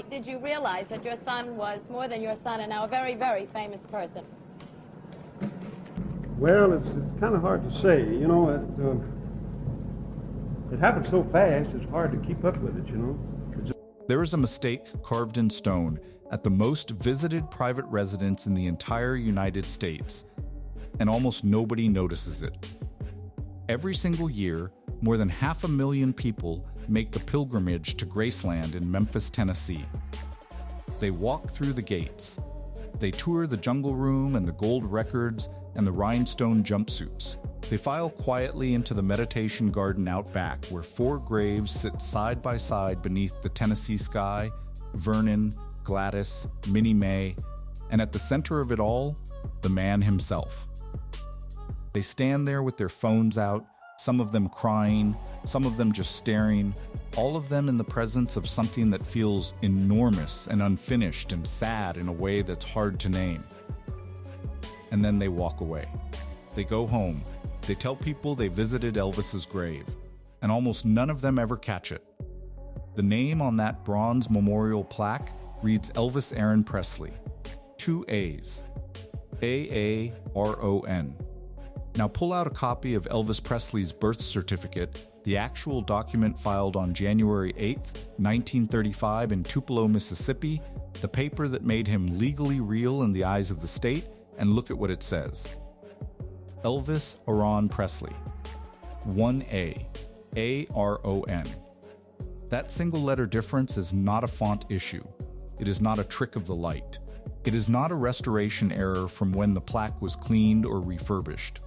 point did you realize that your son was more than your son and now a very, very famous person? Well, it's kind of hard to say. You know, it happened so fast, it's hard to keep up with it, you know. There is a mistake carved in stone at the most visited private residence in the entire United States, and almost nobody notices it. Every single year, more than 500,000 people make the pilgrimage to Graceland in Memphis, Tennessee. They walk through the gates. They tour the jungle room and the gold records and the rhinestone jumpsuits. They file quietly into the meditation garden out back, where 4 graves sit side by side beneath the Tennessee sky: Vernon, Gladys, Minnie May, and at the center of it all, the man himself. They stand there with their phones out, some of them crying, some of them just staring, all of them in the presence of something that feels enormous and unfinished and sad in a way that's hard to name. And then they walk away. They go home. They tell people they visited Elvis's grave, and almost none of them ever catch it. The name on that bronze memorial plaque reads Elvis Aaron Presley. 2 A's. A-A-R-O-N. Now pull out a copy of Elvis Presley's birth certificate, the actual document filed on January 8, 1935 in Tupelo, Mississippi, the paper that made him legally real in the eyes of the state, and look at what it says. Elvis Aaron Presley. 1A. A-R-O-N. That single letter difference is not a font issue. It is not a trick of the light. It is not a restoration error from when the plaque was cleaned or refurbished.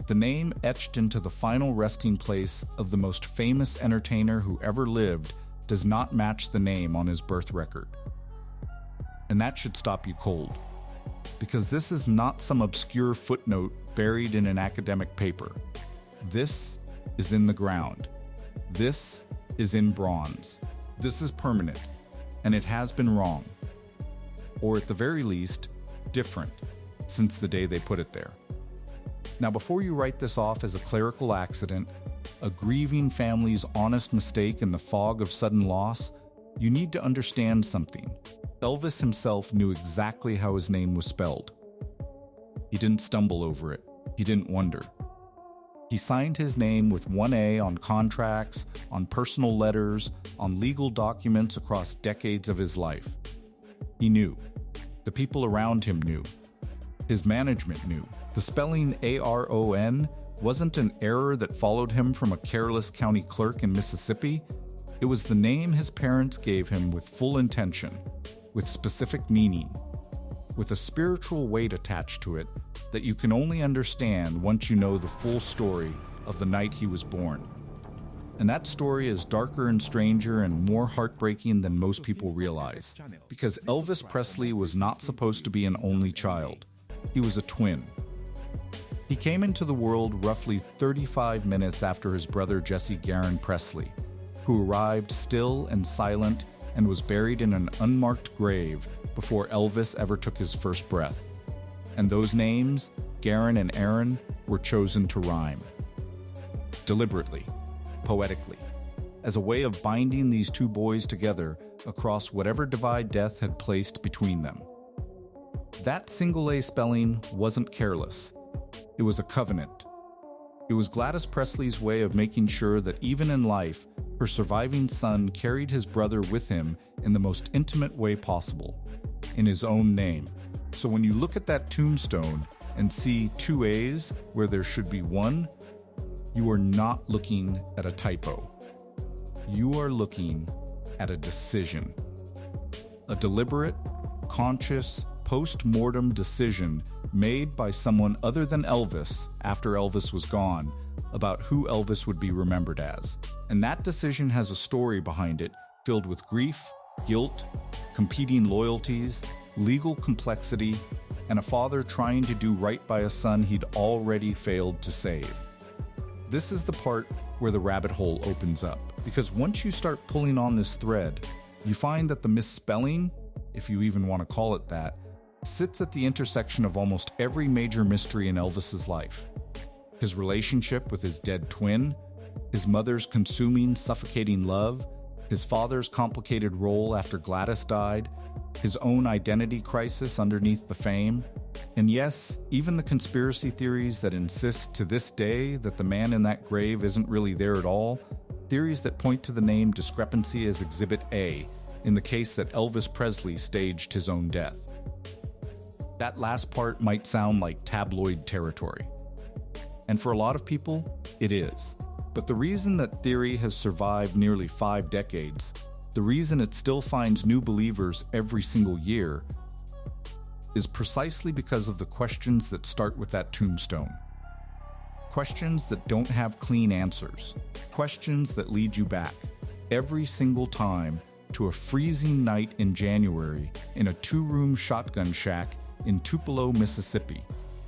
The name etched into the final resting place of the most famous entertainer who ever lived does not match the name on his birth record. And that should stop you cold. Because this is not some obscure footnote buried in an academic paper. This is in the ground. This is in bronze. This is permanent, and it has been wrong. Or at the very least, different, since the day they put it there. Now, before you write this off as a clerical accident, a grieving family's honest mistake in the fog of sudden loss, you need to understand something. Elvis himself knew exactly how his name was spelled. He didn't stumble over it. He didn't wonder. He signed his name with 1A on contracts, on personal letters, on legal documents across decades of his life. He knew. The people around him knew. His management knew. The spelling A-R-O-N wasn't an error that followed him from a careless county clerk in Mississippi. It was the name his parents gave him with full intention, with specific meaning, with a spiritual weight attached to it that you can only understand once you know the full story of the night he was born. And that story is darker and stranger and more heartbreaking than most people realize, because Elvis Presley was not supposed to be an only child. He was a twin. He came into the world roughly 35 minutes after his brother Jesse Garon Presley, who arrived still and silent and was buried in an unmarked grave before Elvis ever took his first breath. And those names, Garon and Aaron, were chosen to rhyme. Deliberately, poetically, as a way of binding these two boys together across whatever divide death had placed between them. That single A spelling wasn't careless. It was a covenant. It was Gladys Presley's way of making sure that even in life, her surviving son carried his brother with him in the most intimate way possible, in his own name. So when you look at that tombstone and see 2 A's where there should be 1, you are not looking at a typo. You are looking at a decision. A deliberate, conscious, post-mortem decision made by someone other than Elvis after Elvis was gone about who Elvis would be remembered as. And that decision has a story behind it filled with grief, guilt, competing loyalties, legal complexity, and a father trying to do right by a son he'd already failed to save. This is the part where the rabbit hole opens up, because once you start pulling on this thread, you find that the misspelling, if you even want to call it that, sits at the intersection of almost every major mystery in Elvis's life. His relationship with his dead twin, his mother's consuming, suffocating love, his father's complicated role after Gladys died, his own identity crisis underneath the fame, and yes, even the conspiracy theories that insist to this day that the man in that grave isn't really there at all, theories that point to the name discrepancy as Exhibit A in the case that Elvis Presley staged his own death. That last part might sound like tabloid territory. And for a lot of people, it is. But the reason that theory has survived nearly 5 decades, the reason it still finds new believers every single year, is precisely because of the questions that start with that tombstone. Questions that don't have clean answers. Questions that lead you back, every single time, to a freezing night in January in a 2-room shotgun shack in Tupelo, Mississippi,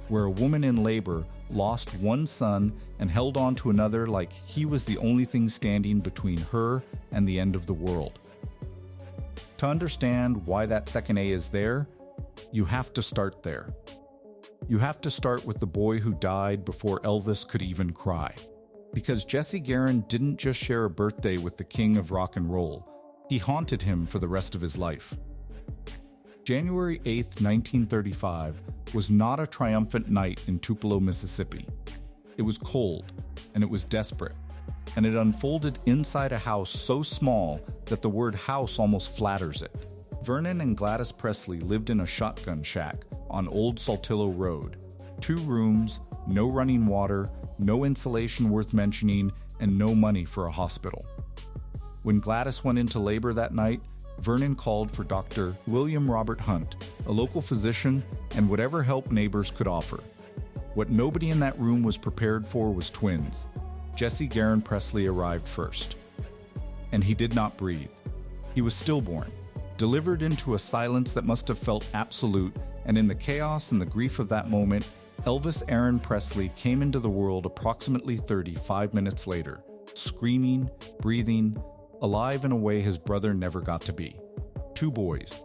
where a woman in labor lost one son and held on to another like he was the only thing standing between her and the end of the world. To understand why that second A is there, you have to start there. You have to start with the boy who died before Elvis could even cry. Because Jesse Garon didn't just share a birthday with the king of rock and roll, he haunted him for the rest of his life. January 8th, 1935 was not a triumphant night in Tupelo, Mississippi. It was cold, and it was desperate, and it unfolded inside a house so small that the word house almost flatters it. Vernon and Gladys Presley lived in a shotgun shack on Old Saltillo Road. 2 rooms, no running water, no insulation worth mentioning, and no money for a hospital. When Gladys went into labor that night, Vernon called for Dr. William Robert Hunt, a local physician, and whatever help neighbors could offer. What nobody in that room was prepared for was twins. Jesse Garon Presley arrived first. And he did not breathe. He was stillborn, delivered into a silence that must have felt absolute, and in the chaos and the grief of that moment, Elvis Aaron Presley came into the world approximately 35 minutes later, screaming, breathing, alive in a way his brother never got to be. 2 boys,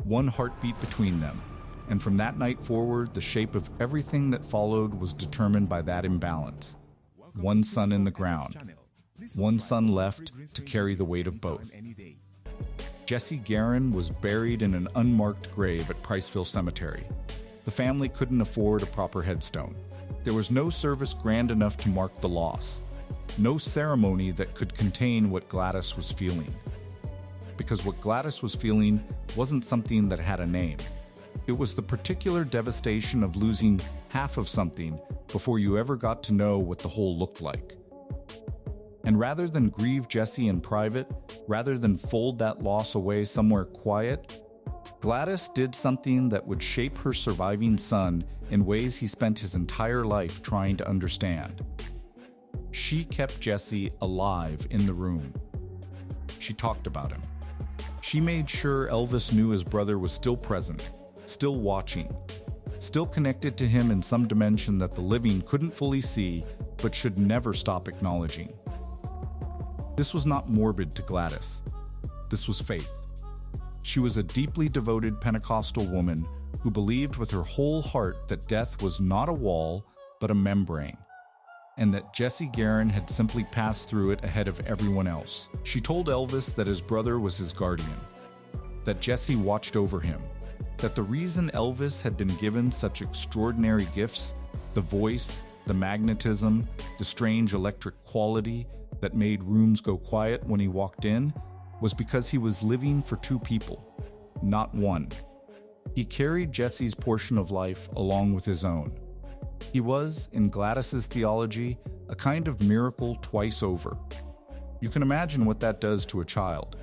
1 heartbeat between them, and from that night forward, the shape of everything that followed was determined by that imbalance. 1 son in the ground, 1 son left to carry the weight of both. Jesse Garon was buried in an unmarked grave at Priceville Cemetery. The family couldn't afford a proper headstone. There was no service grand enough to mark the loss. No ceremony that could contain what Gladys was feeling. Because what Gladys was feeling wasn't something that had a name. It was the particular devastation of losing half of something before you ever got to know what the whole looked like. And rather than grieve Jesse in private, rather than fold that loss away somewhere quiet, Gladys did something that would shape her surviving son in ways he spent his entire life trying to understand. She kept Jesse alive in the room. She talked about him. She made sure Elvis knew his brother was still present, still watching, still connected to him in some dimension that the living couldn't fully see, but should never stop acknowledging. This was not morbid to Gladys. This was faith. She was a deeply devoted Pentecostal woman who believed with her whole heart that death was not a wall, but a membrane, and that Jesse Garon had simply passed through it ahead of everyone else. She told Elvis that his brother was his guardian, that Jesse watched over him, that the reason Elvis had been given such extraordinary gifts, the voice, the magnetism, the strange electric quality that made rooms go quiet when he walked in, was because he was living for 2 people, not 1. He carried Jesse's portion of life along with his own. He was, in Gladys's theology, a kind of miracle twice over. You can imagine what that does to a child.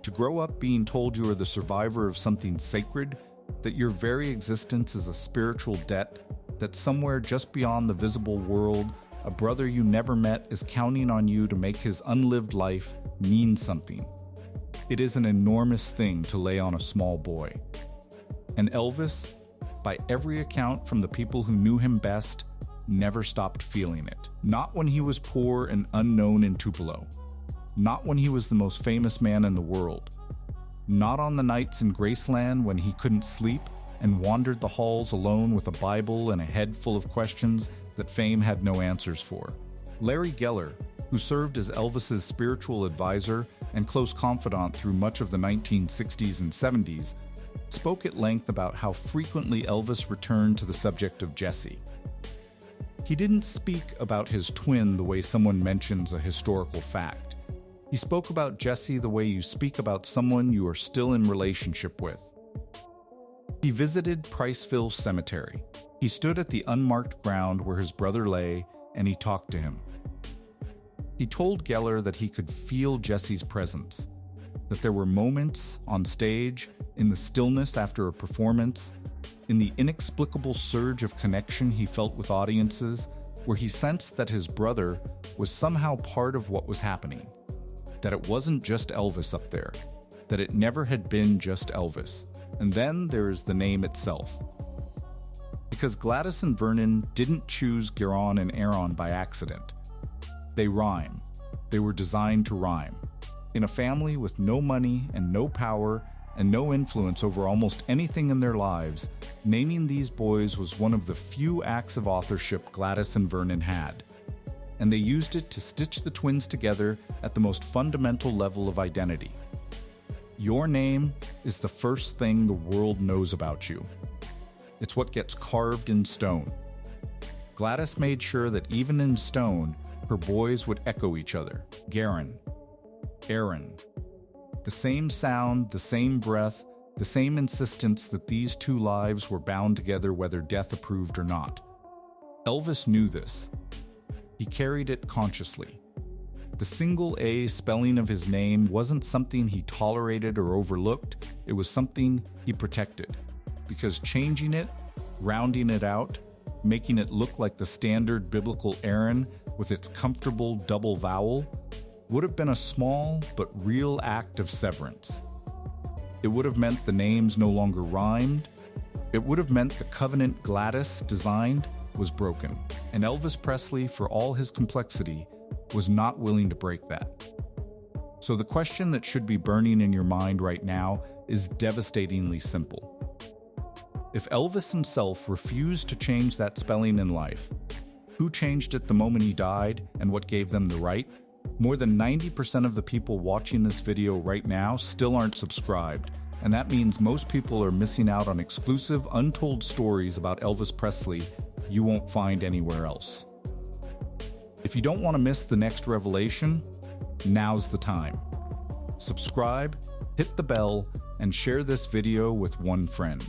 To grow up being told you are the survivor of something sacred, that your very existence is a spiritual debt, that somewhere just beyond the visible world, a brother you never met is counting on you to make his unlived life mean something. It is an enormous thing to lay on a small boy. And Elvis, by every account from the people who knew him best, never stopped feeling it. Not when he was poor and unknown in Tupelo. Not when he was the most famous man in the world. Not on the nights in Graceland when he couldn't sleep and wandered the halls alone with a Bible and a head full of questions that fame had no answers for. Larry Geller, who served as Elvis's spiritual advisor, and close confidant through much of the 1960s and 70s, spoke at length about how frequently Elvis returned to the subject of Jessie. He didn't speak about his twin the way someone mentions a historical fact. He spoke about Jessie the way you speak about someone you are still in relationship with. He visited Priceville Cemetery. He stood at the unmarked ground where his brother lay, and he talked to him. He told Geller that he could feel Jessie's presence, that there were moments on stage, in the stillness after a performance, in the inexplicable surge of connection he felt with audiences, where he sensed that his brother was somehow part of what was happening, that it wasn't just Elvis up there, that it never had been just Elvis. And then there is the name itself. Because Gladys and Vernon didn't choose Geron and Aaron by accident. They rhyme. They were designed to rhyme. In a family with no money and no power and no influence over almost anything in their lives, naming these boys was one of the few acts of authorship Gladys and Vernon had. And they used it to stitch the twins together at the most fundamental level of identity. Your name is the first thing the world knows about you. It's what gets carved in stone. Gladys made sure that even in stone, her boys would echo each other. Garin, Aaron. The same sound, the same breath, the same insistence that these two lives were bound together whether death approved or not. Elvis knew this. He carried it consciously. The single A spelling of his name wasn't something he tolerated or overlooked, it was something he protected. Because changing it, rounding it out, making it look like the standard biblical Aaron with its comfortable double vowel, would have been a small but real act of severance. It would have meant the names no longer rhymed. It would have meant the covenant Gladys designed was broken, and Elvis Presley, for all his complexity, was not willing to break that. So the question that should be burning in your mind right now is devastatingly simple. If Elvis himself refused to change that spelling in life, who changed it the moment he died and what gave them the right? More than 90% of the people watching this video right now still aren't subscribed, and that means most people are missing out on exclusive, untold stories about Elvis Presley you won't find anywhere else. If you don't want to miss the next revelation, now's the time. Subscribe, hit the bell, and share this video with one friend.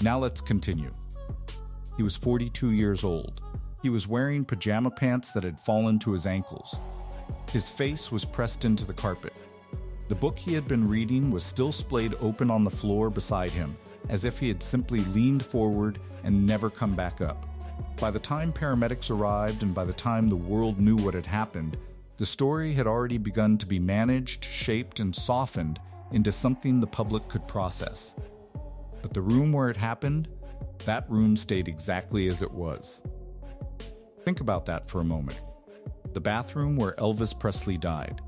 Now let's continue. He was 42 years old. He was wearing pajama pants that had fallen to his ankles. His face was pressed into the carpet. The book he had been reading was still splayed open on the floor beside him, as if he had simply leaned forward and never come back up. By the time paramedics arrived and by the time the world knew what had happened, the story had already begun to be managed, shaped, and softened into something the public could process. But the room where it happened, that room stayed exactly as it was. Think about that for a moment. The bathroom where Elvis Presley died.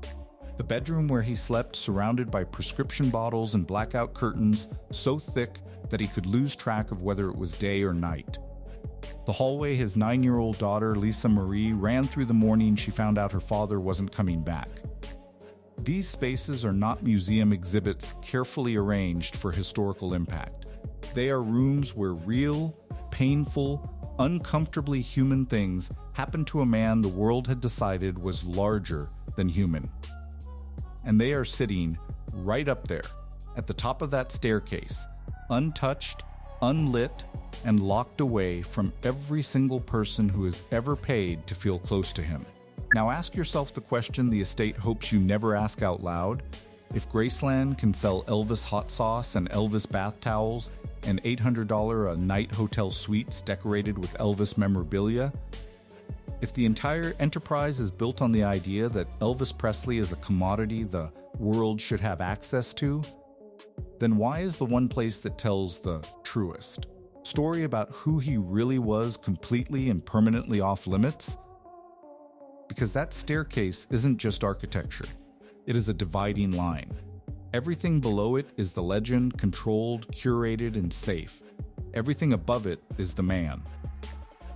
The bedroom where he slept surrounded by prescription bottles and blackout curtains so thick that he could lose track of whether it was day or night. The hallway his 9-year-old daughter, Lisa Marie, ran through the morning she found out her father wasn't coming back. These spaces are not museum exhibits carefully arranged for historical impact. They are rooms where real, painful, uncomfortably human things happened to a man the world had decided was larger than human. And they are sitting right up there, at the top of that staircase, untouched, unlit, and locked away from every single person who has ever paid to feel close to him. Now ask yourself the question the estate hopes you never ask out loud. If Graceland can sell Elvis hot sauce and Elvis bath towels and $800 a night hotel suites decorated with Elvis memorabilia, if the entire enterprise is built on the idea that Elvis Presley is a commodity the world should have access to, then why is the one place that tells the truest story about who he really was completely and permanently off limits? Because that staircase isn't just architecture. It is a dividing line. Everything below it is the legend, controlled, curated, and safe. Everything above it is the man.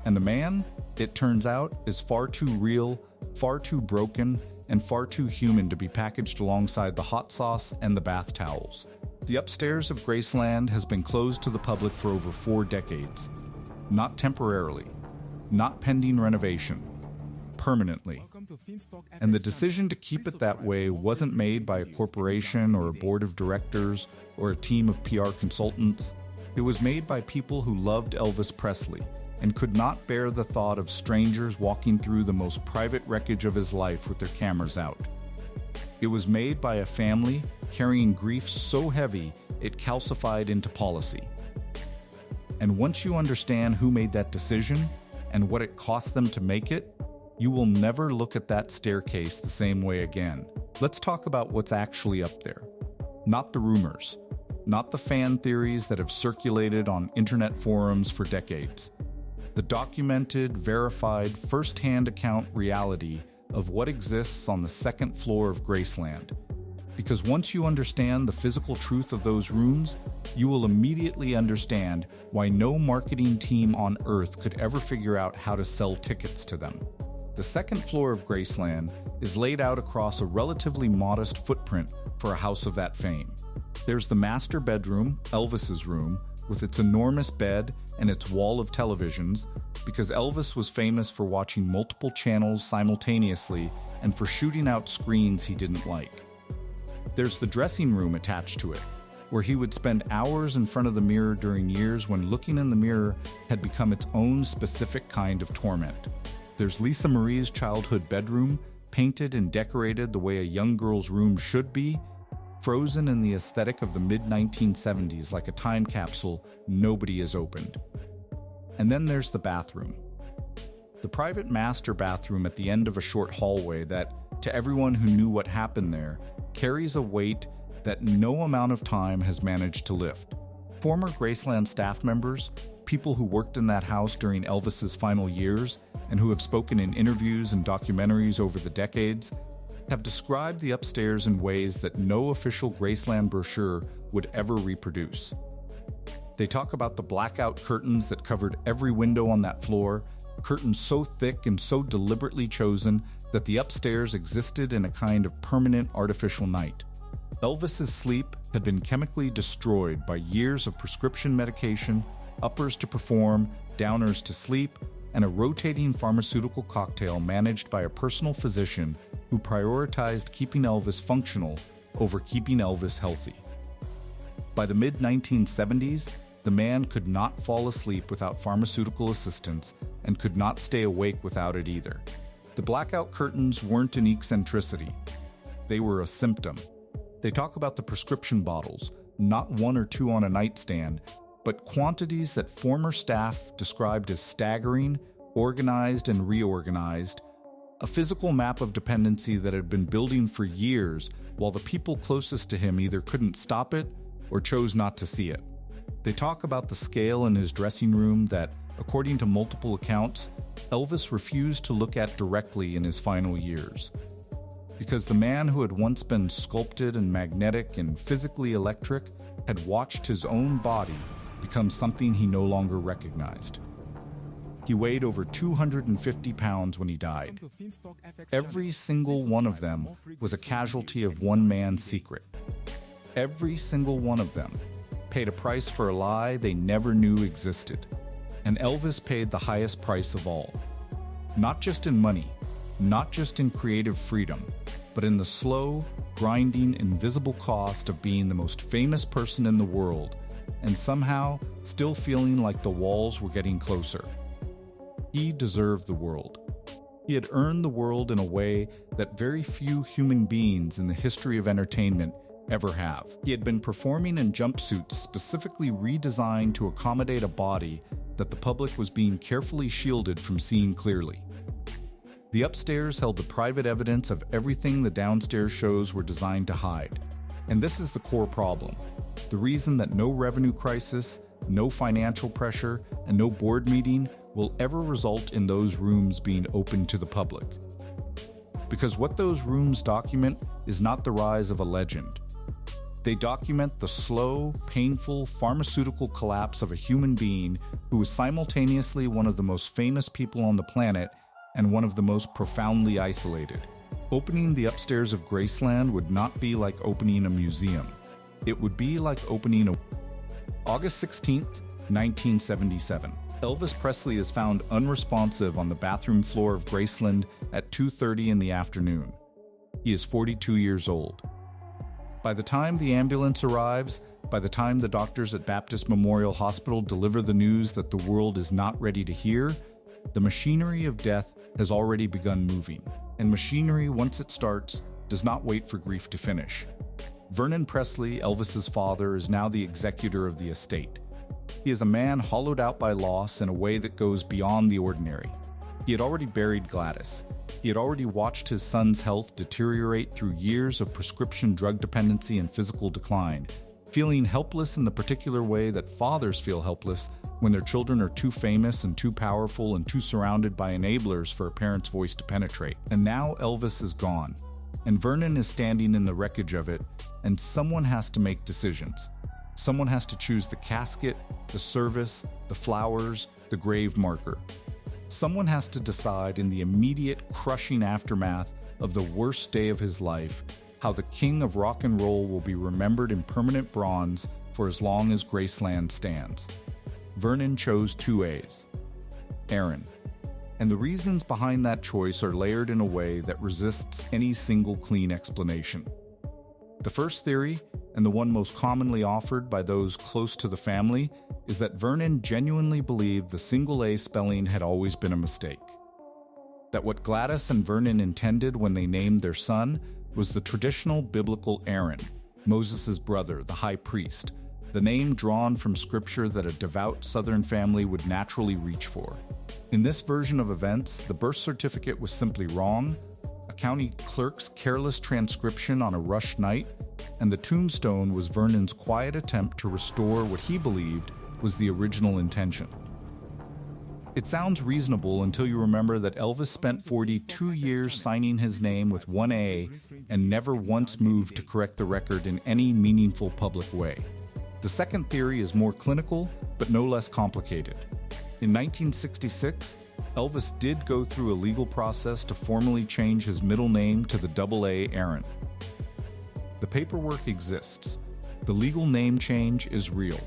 And the man, it turns out, is far too real, far too broken, and far too human to be packaged alongside the hot sauce and the bath towels. The upstairs of Graceland has been closed to the public for over 4 decades. Not temporarily, not pending renovation, permanently. And the decision to keep it that way wasn't made by a corporation or a board of directors or a team of PR consultants. It was made by people who loved Elvis Presley and could not bear the thought of strangers walking through the most private wreckage of his life with their cameras out. It was made by a family carrying grief so heavy it calcified into policy. And once you understand who made that decision and what it cost them to make it, you will never look at that staircase the same way again. Let's talk about what's actually up there. Not the rumors, not the fan theories that have circulated on internet forums for decades. The documented, verified, first-hand account reality of what exists on the second floor of Graceland. Because once you understand the physical truth of those rooms, you will immediately understand why no marketing team on Earth could ever figure out how to sell tickets to them. The second floor of Graceland is laid out across a relatively modest footprint for a house of that fame. There's the master bedroom, Elvis's room, with its enormous bed and its wall of televisions, because Elvis was famous for watching multiple channels simultaneously and for shooting out screens he didn't like. There's the dressing room attached to it, where he would spend hours in front of the mirror during years when looking in the mirror had become its own specific kind of torment. There's Lisa Marie's childhood bedroom, painted and decorated the way a young girl's room should be, frozen in the aesthetic of the mid-1970s like a time capsule nobody has opened. And then there's the bathroom. The private master bathroom at the end of a short hallway that, to everyone who knew what happened there, carries a weight that no amount of time has managed to lift. Former Graceland staff members, people who worked in that house during Elvis's final years, and who have spoken in interviews and documentaries over the decades, have described the upstairs in ways that no official Graceland brochure would ever reproduce. They talk about the blackout curtains that covered every window on that floor, curtains so thick and so deliberately chosen that the upstairs existed in a kind of permanent artificial night. Elvis's sleep had been chemically destroyed by years of prescription medication, uppers to perform, downers to sleep, and a rotating pharmaceutical cocktail managed by a personal physician who prioritized keeping Elvis functional over keeping Elvis healthy. By the mid-1970s, the man could not fall asleep without pharmaceutical assistance and could not stay awake without it either. The blackout curtains weren't an eccentricity. They were a symptom. They talk about the prescription bottles, not 1 or 2 on a nightstand, but quantities that former staff described as staggering, organized and reorganized, a physical map of dependency that had been building for years while the people closest to him either couldn't stop it or chose not to see it. They talk about the scale in his dressing room that, according to multiple accounts, Elvis refused to look at directly in his final years. Because the man who had once been sculpted and magnetic and physically electric had watched his own body become something he no longer recognized. He weighed over 250 pounds when he died. Every single one of them was a casualty of one man's secret. Every single one of them paid a price for a lie they never knew existed. And Elvis paid the highest price of all. Not just in money, not just in creative freedom, but in the slow, grinding, invisible cost of being the most famous person in the world and somehow still feeling like the walls were getting closer. He deserved the world. He had earned the world in a way that very few human beings in the history of entertainment ever have. He had been performing in jumpsuits specifically redesigned to accommodate a body that the public was being carefully shielded from seeing clearly. The upstairs held the private evidence of everything the downstairs shows were designed to hide. And this is the core problem. The reason that no revenue crisis, no financial pressure, and no board meeting will ever result in those rooms being open to the public. Because what those rooms document is not the rise of a legend. They document the slow, painful, pharmaceutical collapse of a human being who was simultaneously one of the most famous people on the planet and one of the most profoundly isolated. Opening the upstairs of Graceland would not be like opening a museum. It would be like opening a... August 16th, 1977. Elvis Presley is found unresponsive on the bathroom floor of Graceland at 2:30 in the afternoon. He is 42 years old. By the time the ambulance arrives, by the time the doctors at Baptist Memorial Hospital deliver the news that the world is not ready to hear, the machinery of death has already begun moving. And machinery, once it starts, does not wait for grief to finish. Vernon Presley, Elvis's father, is now the executor of the estate. He is a man hollowed out by loss in a way that goes beyond the ordinary. He had already buried Gladys. He had already watched his son's health deteriorate through years of prescription drug dependency and physical decline, feeling helpless in the particular way that fathers feel helpless when their children are too famous and too powerful and too surrounded by enablers for a parent's voice to penetrate. And now Elvis is gone, and Vernon is standing in the wreckage of it, and someone has to make decisions. Someone has to choose the casket, the service, the flowers, the grave marker. Someone has to decide in the immediate, crushing aftermath of the worst day of his life how the king of rock and roll will be remembered in permanent bronze for as long as Graceland stands. Vernon chose two A's. Aaron. And the reasons behind that choice are layered in a way that resists any single clean explanation. The first theory, and the one most commonly offered by those close to the family, is that Vernon genuinely believed the single A spelling had always been a mistake. That what Gladys and Vernon intended when they named their son was the traditional biblical Aaron, Moses' brother, the high priest, the name drawn from scripture that a devout Southern family would naturally reach for. In this version of events, the birth certificate was simply wrong, a county clerk's careless transcription on a rushed night, and the tombstone was Vernon's quiet attempt to restore what he believed was the original intention. It sounds reasonable until you remember that Elvis spent 42 years signing his name with one A and never once moved to correct the record in any meaningful public way. The second theory is more clinical, but no less complicated. In 1966, Elvis did go through a legal process to formally change his middle name to the double A Aaron. The paperwork exists. The legal name change is real.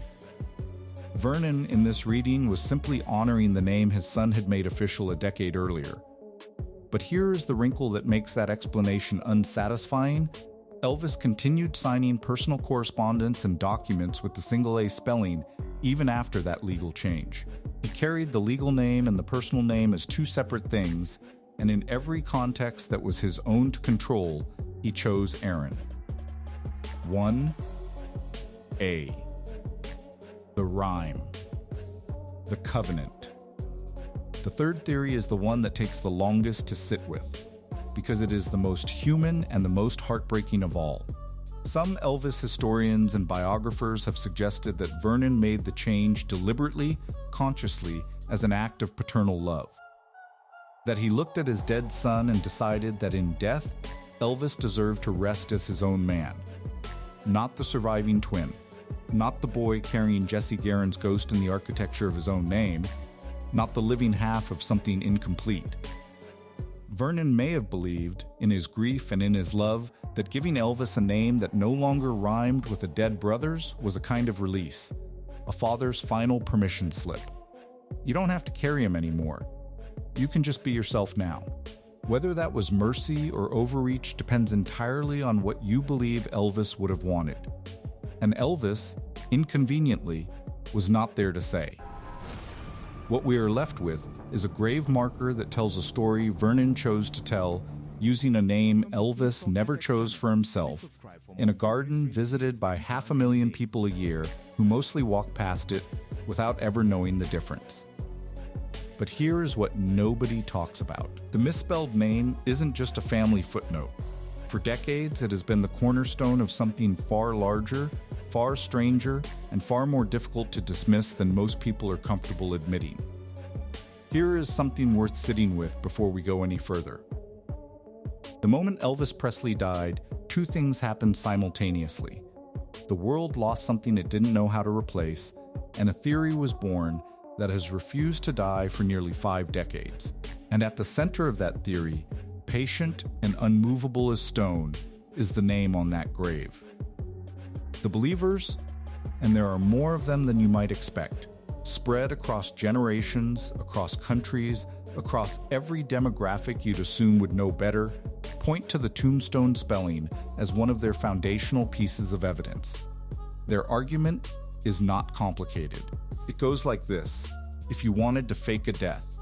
Vernon, in this reading, was simply honoring the name his son had made official a decade earlier. But here is the wrinkle that makes that explanation unsatisfying. Elvis continued signing personal correspondence and documents with the single A spelling even after that legal change. He carried the legal name and the personal name as two separate things, and in every context that was his own to control, he chose Aaron. 1A. The rhyme. The covenant. The third theory is the one that takes the longest to sit with, because it is the most human and the most heartbreaking of all. Some Elvis historians and biographers have suggested that Vernon made the change deliberately, consciously, as an act of paternal love. That he looked at his dead son and decided that in death, Elvis deserved to rest as his own man. Not the surviving twin. Not the boy carrying Jesse Garon's ghost in the architecture of his own name. Not the living half of something incomplete. Vernon may have believed, in his grief and in his love, that giving Elvis a name that no longer rhymed with a dead brother's was a kind of release, a father's final permission slip. You don't have to carry him anymore. You can just be yourself now. Whether that was mercy or overreach depends entirely on what you believe Elvis would have wanted. And Elvis, inconveniently, was not there to say. What we are left with is a grave marker that tells a story Vernon chose to tell using a name Elvis never chose for himself, in a garden visited by 500,000 people a year who mostly walk past it without ever knowing the difference. But here is what nobody talks about. The misspelled name isn't just a family footnote. For decades, it has been the cornerstone of something far larger, far stranger, and far more difficult to dismiss than most people are comfortable admitting. Here is something worth sitting with before we go any further. The moment Elvis Presley died, two things happened simultaneously. The world lost something it didn't know how to replace, and a theory was born that has refused to die for nearly 5 decades. And at the center of that theory Patient and unmovable as stone is the name on that grave. The believers, and there are more of them than you might expect, spread across generations, across countries, across every demographic you'd assume would know better, point to the Tombstone spelling as one of their foundational pieces of evidence. Their argument is not complicated. It goes like this: if you wanted to fake a death,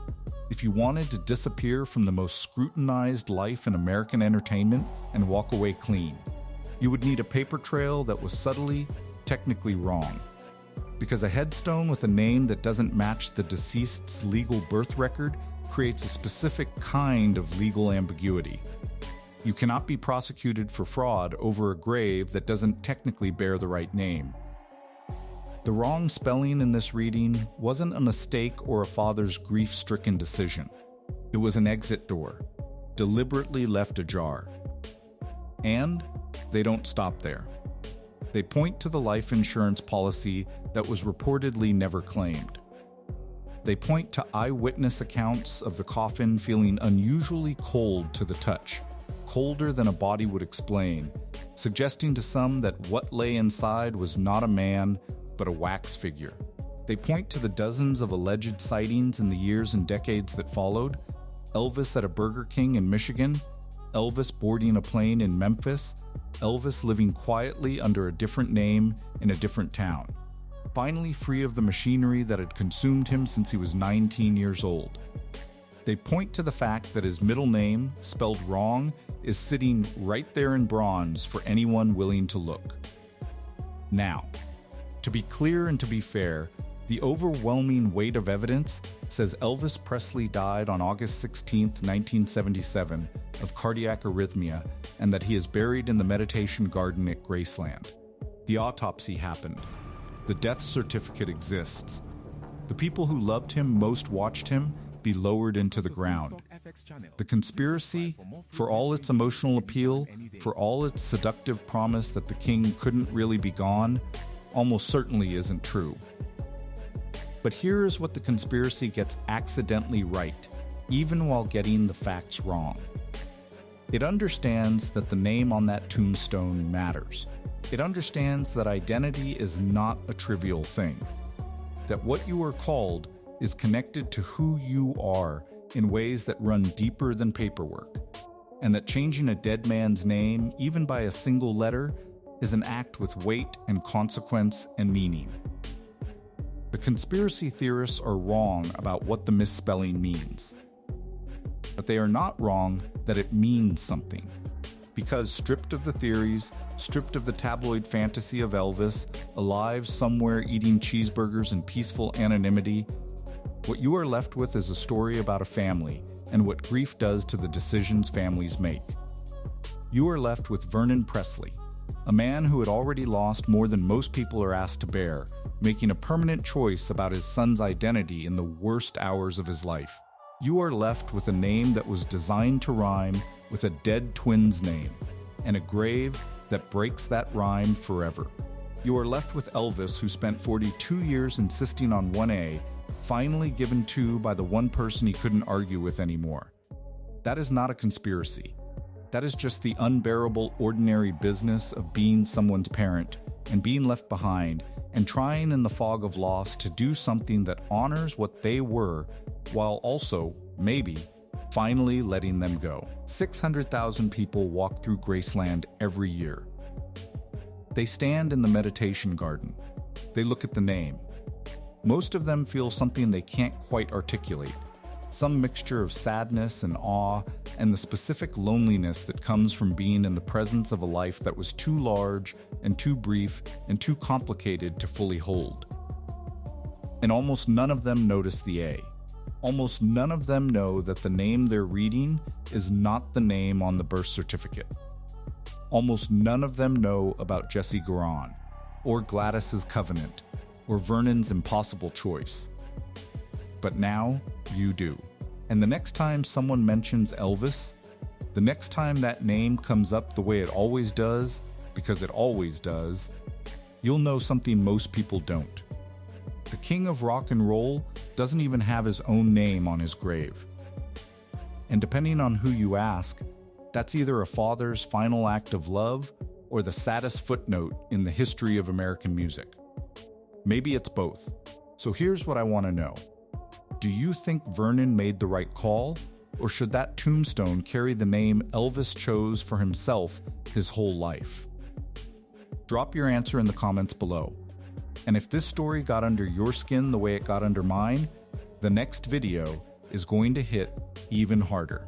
if you wanted to disappear from the most scrutinized life in American entertainment and walk away clean, you would need a paper trail that was subtly, technically wrong. Because a headstone with a name that doesn't match the deceased's legal birth record creates a specific kind of legal ambiguity. You cannot be prosecuted for fraud over a grave that doesn't technically bear the right name. The wrong spelling in this reading wasn't a mistake or a father's grief-stricken decision. It was an exit door, deliberately left ajar. And they don't stop there. They point to the life insurance policy that was reportedly never claimed. They point to eyewitness accounts of the coffin feeling unusually cold to the touch, colder than a body would explain, suggesting to some that what lay inside was not a man, but a wax figure. They point to the dozens of alleged sightings in the years and decades that followed: Elvis at a Burger King in Michigan, Elvis boarding a plane in Memphis, Elvis living quietly under a different name in a different town, finally free of the machinery that had consumed him since he was 19 years old. They point to the fact that his middle name, spelled wrong, is sitting right there in bronze for anyone willing to look. Now, to be clear and to be fair, the overwhelming weight of evidence says Elvis Presley died on August 16, 1977, of cardiac arrhythmia, and that he is buried in the meditation garden at Graceland. The autopsy happened. The death certificate exists. The people who loved him most watched him be lowered into the ground. The conspiracy, for all its emotional appeal, for all its seductive promise that the king couldn't really be gone, almost certainly isn't true. But here's what the conspiracy gets accidentally right, even while getting the facts wrong. It understands that the name on that tombstone matters. It understands that identity is not a trivial thing, that what you are called is connected to who you are in ways that run deeper than paperwork, and that changing a dead man's name, even by a single letter, is an act with weight and consequence and meaning. The conspiracy theorists are wrong about what the misspelling means. But they are not wrong that it means something. Because stripped of the theories, stripped of the tabloid fantasy of Elvis, alive somewhere eating cheeseburgers in peaceful anonymity, what you are left with is a story about a family and what grief does to the decisions families make. You are left with Vernon Presley, a man who had already lost more than most people are asked to bear, making a permanent choice about his son's identity in the worst hours of his life. You are left with a name that was designed to rhyme with a dead twin's name, and a grave that breaks that rhyme forever. You are left with Elvis, who spent 42 years insisting on 1A, finally given 2 by the one person he couldn't argue with anymore. That is not a conspiracy. That is just the unbearable, ordinary business of being someone's parent and being left behind and trying in the fog of loss to do something that honors what they were while also, maybe, finally letting them go. 600,000 people walk through Graceland every year. They stand in the meditation garden. They look at the name. Most of them feel something they can't quite articulate, some mixture of sadness and awe and the specific loneliness that comes from being in the presence of a life that was too large and too brief and too complicated to fully hold. And almost none of them notice the A. Almost none of them know that the name they're reading is not the name on the birth certificate. Almost none of them know about Jesse Garon, or Gladys's Covenant, or Vernon's impossible choice. But now, you do. And the next time someone mentions Elvis, the next time that name comes up the way it always does, because it always does, you'll know something most people don't. The king of rock and roll doesn't even have his own name on his grave. And depending on who you ask, that's either a father's final act of love or the saddest footnote in the history of American music. Maybe it's both. So here's what I want to know. Do you think Vernon made the right call, or should that tombstone carry the name Elvis chose for himself his whole life? Drop your answer in the comments below. And if this story got under your skin the way it got under mine, the next video is going to hit even harder.